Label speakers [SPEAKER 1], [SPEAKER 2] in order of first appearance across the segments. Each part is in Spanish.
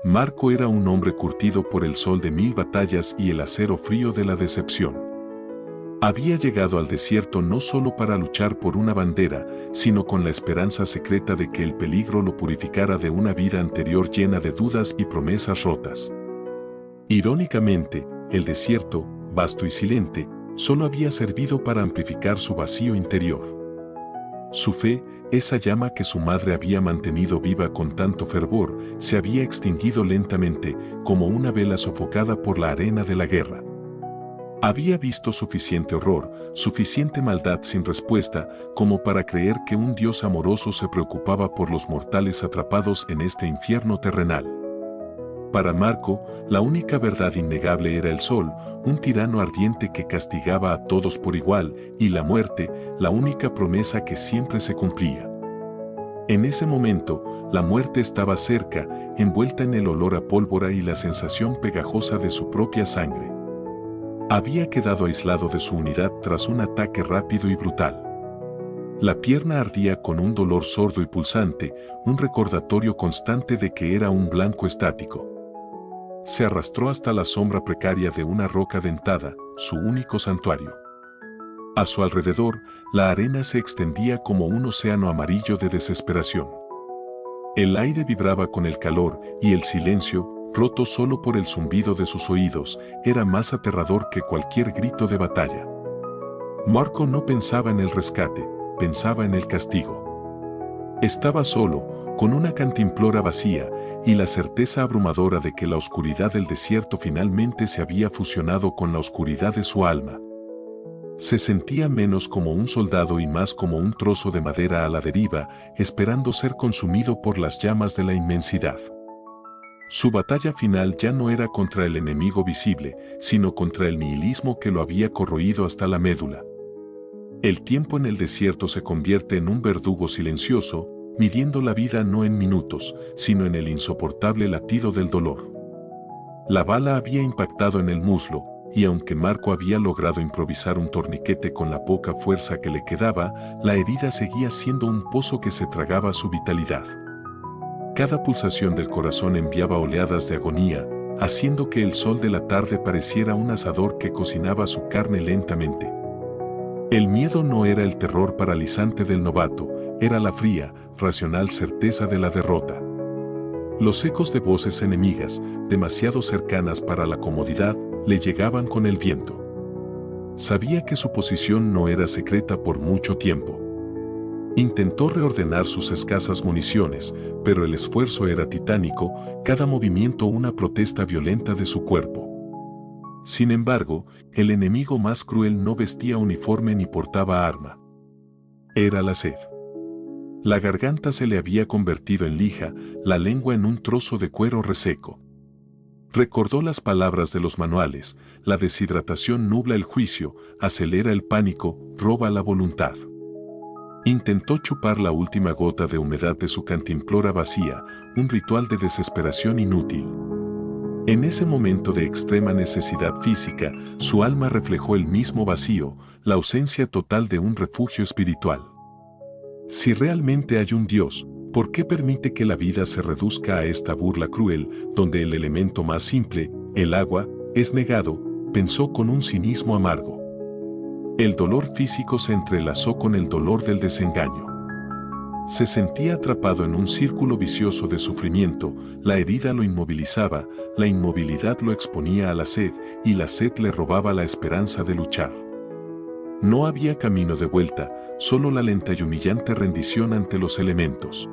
[SPEAKER 1] Marco era un hombre curtido por el sol de 1000 batallas y el acero frío de la decepción. Había llegado al desierto no solo para luchar por una bandera, sino con la esperanza secreta de que el peligro lo purificara de una vida anterior llena de dudas y promesas rotas. Irónicamente, el desierto, vasto y silente, solo había servido para amplificar su vacío interior. Su fe, esa llama que su madre había mantenido viva con tanto fervor, se había extinguido lentamente, como una vela sofocada por la arena de la guerra. Había visto suficiente horror, suficiente maldad sin respuesta, como para creer que un Dios amoroso se preocupaba por los mortales atrapados en este infierno terrenal. Para Marco, la única verdad innegable era el sol, un tirano ardiente que castigaba a todos por igual, y la muerte, la única promesa que siempre se cumplía. En ese momento, la muerte estaba cerca, envuelta en el olor a pólvora y la sensación pegajosa de su propia sangre. Había quedado aislado de su unidad tras un ataque rápido y brutal. La pierna ardía con un dolor sordo y pulsante, un recordatorio constante de que era un blanco estático. Se arrastró hasta la sombra precaria de una roca dentada, su único santuario. A su alrededor, la arena se extendía como un océano amarillo de desesperación. El aire vibraba con el calor y el silencio, roto solo por el zumbido de sus oídos, era más aterrador que cualquier grito de batalla. Marco no pensaba en el rescate, pensaba en el castigo. Estaba solo, con una cantimplora vacía y la certeza abrumadora de que la oscuridad del desierto finalmente se había fusionado con la oscuridad de su alma. Se sentía menos como un soldado y más como un trozo de madera a la deriva, esperando ser consumido por las llamas de la inmensidad. Su batalla final ya no era contra el enemigo visible, sino contra el nihilismo que lo había corroído hasta la médula. El tiempo en el desierto se convierte en un verdugo silencioso, midiendo la vida no en minutos, sino en el insoportable latido del dolor. La bala había impactado en el muslo, y aunque Marco había logrado improvisar un torniquete con la poca fuerza que le quedaba, la herida seguía siendo un pozo que se tragaba su vitalidad. Cada pulsación del corazón enviaba oleadas de agonía, haciendo que el sol de la tarde pareciera un asador que cocinaba su carne lentamente. El miedo no era el terror paralizante del novato, era la fría, racional certeza de la derrota. Los ecos de voces enemigas, demasiado cercanas para la comodidad, le llegaban con el viento. Sabía que su posición no era secreta por mucho tiempo. Intentó reordenar sus escasas municiones, pero el esfuerzo era titánico, cada movimiento una protesta violenta de su cuerpo. Sin embargo, el enemigo más cruel no vestía uniforme ni portaba arma. Era la sed. La garganta se le había convertido en lija, la lengua en un trozo de cuero reseco. Recordó las palabras de los manuales: la deshidratación nubla el juicio, acelera el pánico, roba la voluntad. Intentó chupar la última gota de humedad de su cantimplora vacía, un ritual de desesperación inútil. En ese momento de extrema necesidad física, su alma reflejó el mismo vacío, la ausencia total de un refugio espiritual. Si realmente hay un Dios, ¿por qué permite que la vida se reduzca a esta burla cruel, donde el elemento más simple, el agua, es negado? Pensó con un cinismo amargo. El dolor físico se entrelazó con el dolor del desengaño. Se sentía atrapado en un círculo vicioso de sufrimiento, la herida lo inmovilizaba, la inmovilidad lo exponía a la sed, y la sed le robaba la esperanza de luchar. No había camino de vuelta, solo la lenta y humillante rendición ante los elementos.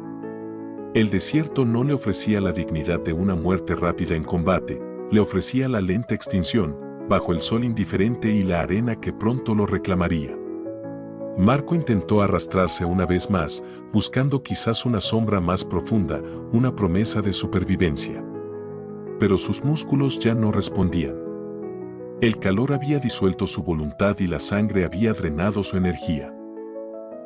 [SPEAKER 1] El desierto no le ofrecía la dignidad de una muerte rápida en combate, le ofrecía la lenta extinción, bajo el sol indiferente y la arena que pronto lo reclamaría. Marco intentó arrastrarse una vez más, buscando quizás una sombra más profunda, una promesa de supervivencia. Pero sus músculos ya no respondían. El calor había disuelto su voluntad y la sangre había drenado su energía.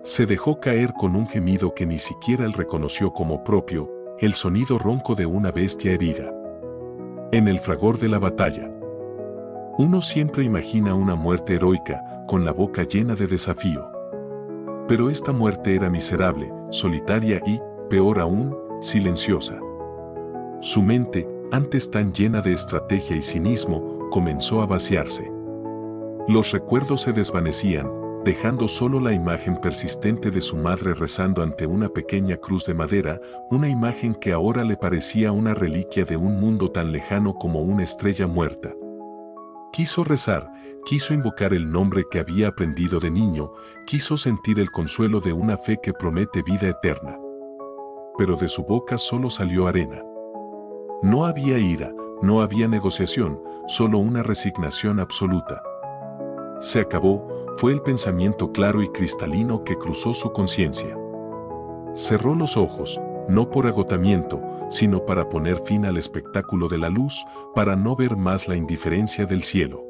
[SPEAKER 1] Se dejó caer con un gemido que ni siquiera él reconoció como propio, el sonido ronco de una bestia herida. En el fragor de la batalla, uno siempre imagina una muerte heroica, con la boca llena de desafío. Pero esta muerte era miserable, solitaria y, peor aún, silenciosa. Su mente, antes tan llena de estrategia y cinismo, comenzó a vaciarse. Los recuerdos se desvanecían, dejando solo la imagen persistente de su madre rezando ante una pequeña cruz de madera, una imagen que ahora le parecía una reliquia de un mundo tan lejano como una estrella muerta. Quiso rezar, quiso invocar el nombre que había aprendido de niño, quiso sentir el consuelo de una fe que promete vida eterna. Pero de su boca solo salió arena. No había ira, no había negociación, solo una resignación absoluta. Se acabó, fue el pensamiento claro y cristalino que cruzó su conciencia. Cerró los ojos, no por agotamiento, sino para poner fin al espectáculo de la luz, para no ver más la indiferencia del cielo.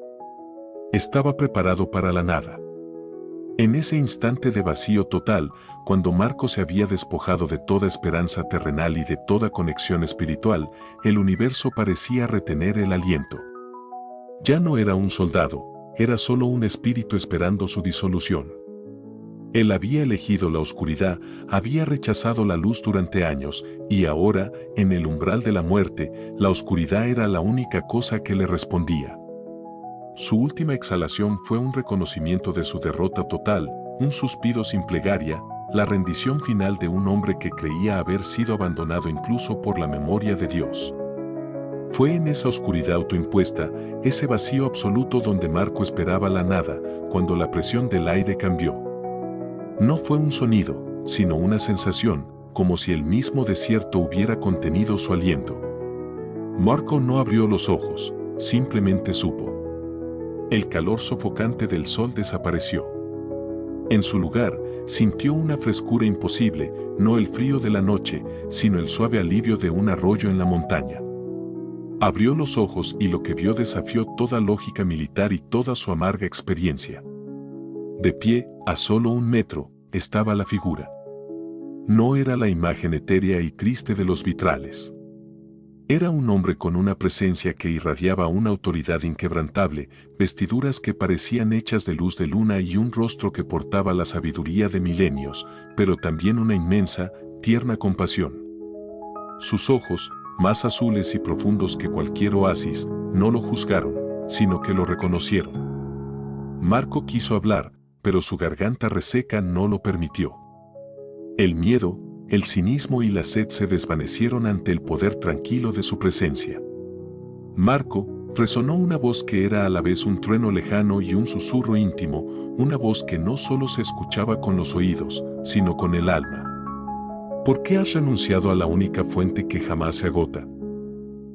[SPEAKER 1] Estaba preparado para la nada. En ese instante de vacío total, cuando Marco se había despojado de toda esperanza terrenal y de toda conexión espiritual, el universo parecía retener el aliento. Ya no era un soldado, era solo un espíritu esperando su disolución. Él había elegido la oscuridad, había rechazado la luz durante años, y ahora, en el umbral de la muerte, la oscuridad era la única cosa que le respondía. Su última exhalación fue un reconocimiento de su derrota total, un suspiro sin plegaria, la rendición final de un hombre que creía haber sido abandonado incluso por la memoria de Dios. Fue en esa oscuridad autoimpuesta, ese vacío absoluto donde Marco esperaba la nada, cuando la presión del aire cambió. No fue un sonido, sino una sensación, como si el mismo desierto hubiera contenido su aliento. Marco no abrió los ojos, simplemente supo. El calor sofocante del sol desapareció. En su lugar, sintió una frescura imposible, no el frío de la noche, sino el suave alivio de un arroyo en la montaña. Abrió los ojos y lo que vio desafió toda lógica militar y toda su amarga experiencia. De pie, a solo 1 metro, estaba la figura. No era la imagen etérea y triste de los vitrales. Era un hombre con una presencia que irradiaba una autoridad inquebrantable, vestiduras que parecían hechas de luz de luna y un rostro que portaba la sabiduría de milenios, pero también una inmensa, tierna compasión. Sus ojos, más azules y profundos que cualquier oasis, no lo juzgaron, sino que lo reconocieron. Marco quiso hablar, pero su garganta reseca no lo permitió. El miedo, el cinismo y la sed se desvanecieron ante el poder tranquilo de su presencia. Marco, resonó una voz que era a la vez un trueno lejano y un susurro íntimo, una voz que no solo se escuchaba con los oídos, sino con el alma. ¿Por qué has renunciado a la única fuente que jamás se agota?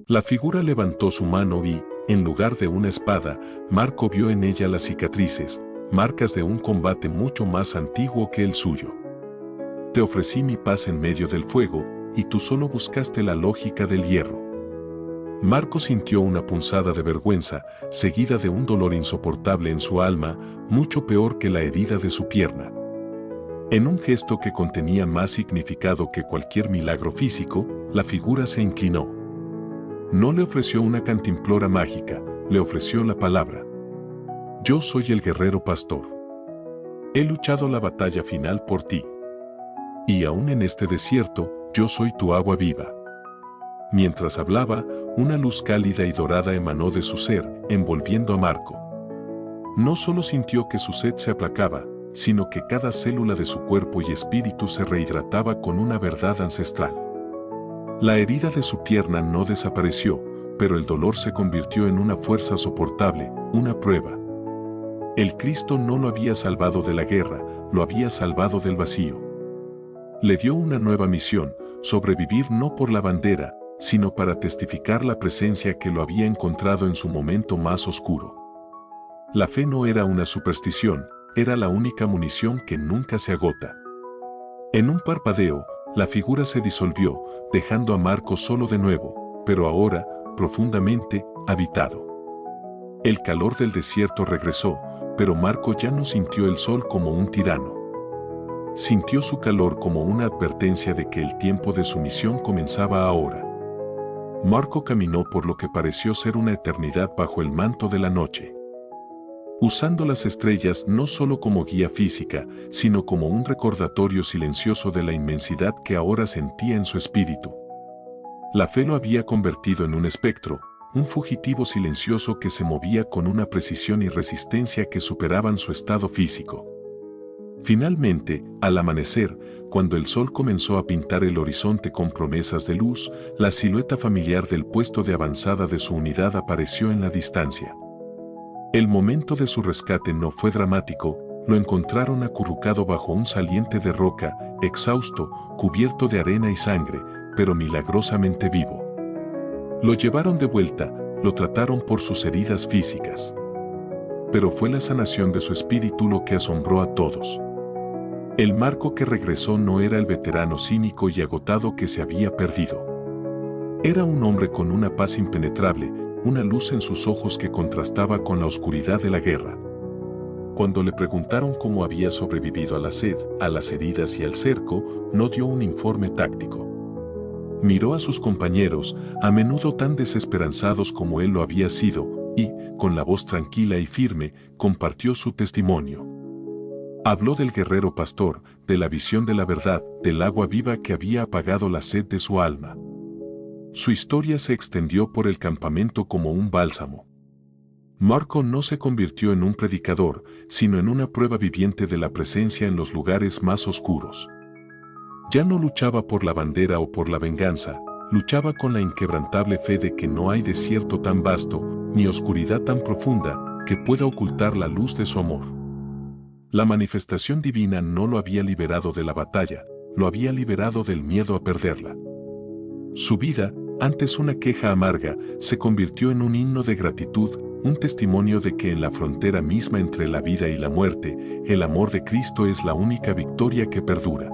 [SPEAKER 1] La figura levantó su mano y, en lugar de una espada, Marco vio en ella las cicatrices, marcas de un combate mucho más antiguo que el suyo. Te ofrecí mi paz en medio del fuego, y tú solo buscaste la lógica del hierro. Marco sintió una punzada de vergüenza, seguida de un dolor insoportable en su alma, mucho peor que la herida de su pierna. En un gesto que contenía más significado que cualquier milagro físico, la figura se inclinó. No le ofreció una cantimplora mágica, le ofreció la palabra. Yo soy el guerrero pastor. He luchado la batalla final por ti. Y aún en este desierto, yo soy tu agua viva. Mientras hablaba, una luz cálida y dorada emanó de su ser, envolviendo a Marco. No solo sintió que su sed se aplacaba, sino que cada célula de su cuerpo y espíritu se rehidrataba con una verdad ancestral. La herida de su pierna no desapareció, pero el dolor se convirtió en una fuerza soportable, una prueba. El Cristo no lo había salvado de la guerra, lo había salvado del vacío. Le dio una nueva misión, sobrevivir no por la bandera, sino para testificar la presencia que lo había encontrado en su momento más oscuro. La fe no era una superstición, era la única munición que nunca se agota. En un parpadeo, la figura se disolvió, dejando a Marco solo de nuevo, pero ahora, profundamente, habitado. El calor del desierto regresó, pero Marco ya no sintió el sol como un tirano. Sintió su calor como una advertencia de que el tiempo de su misión comenzaba ahora. Marco caminó por lo que pareció ser una eternidad bajo el manto de la noche. Usando las estrellas no solo como guía física, sino como un recordatorio silencioso de la inmensidad que ahora sentía en su espíritu. La fe lo había convertido en un espectro, un fugitivo silencioso que se movía con una precisión y resistencia que superaban su estado físico. Finalmente, al amanecer, cuando el sol comenzó a pintar el horizonte con promesas de luz, la silueta familiar del puesto de avanzada de su unidad apareció en la distancia. El momento de su rescate no fue dramático, lo encontraron acurrucado bajo un saliente de roca, exhausto, cubierto de arena y sangre, pero milagrosamente vivo. Lo llevaron de vuelta, lo trataron por sus heridas físicas. Pero fue la sanación de su espíritu lo que asombró a todos. El Marco que regresó no era el veterano cínico y agotado que se había perdido. Era un hombre con una paz impenetrable, una luz en sus ojos que contrastaba con la oscuridad de la guerra. Cuando le preguntaron cómo había sobrevivido a la sed, a las heridas y al cerco, no dio un informe táctico. Miró a sus compañeros, a menudo tan desesperanzados como él lo había sido, y, con la voz tranquila y firme, compartió su testimonio. Habló del guerrero pastor, de la visión de la verdad, del agua viva que había apagado la sed de su alma. Su historia se extendió por el campamento como un bálsamo. Marco no se convirtió en un predicador, sino en una prueba viviente de la presencia en los lugares más oscuros. Ya no luchaba por la bandera o por la venganza, luchaba con la inquebrantable fe de que no hay desierto tan vasto, ni oscuridad tan profunda, que pueda ocultar la luz de su amor. La manifestación divina no lo había liberado de la batalla, lo había liberado del miedo a perderla. Su vida, antes una queja amarga, se convirtió en un himno de gratitud, un testimonio de que en la frontera misma entre la vida y la muerte, el amor de Cristo es la única victoria que perdura.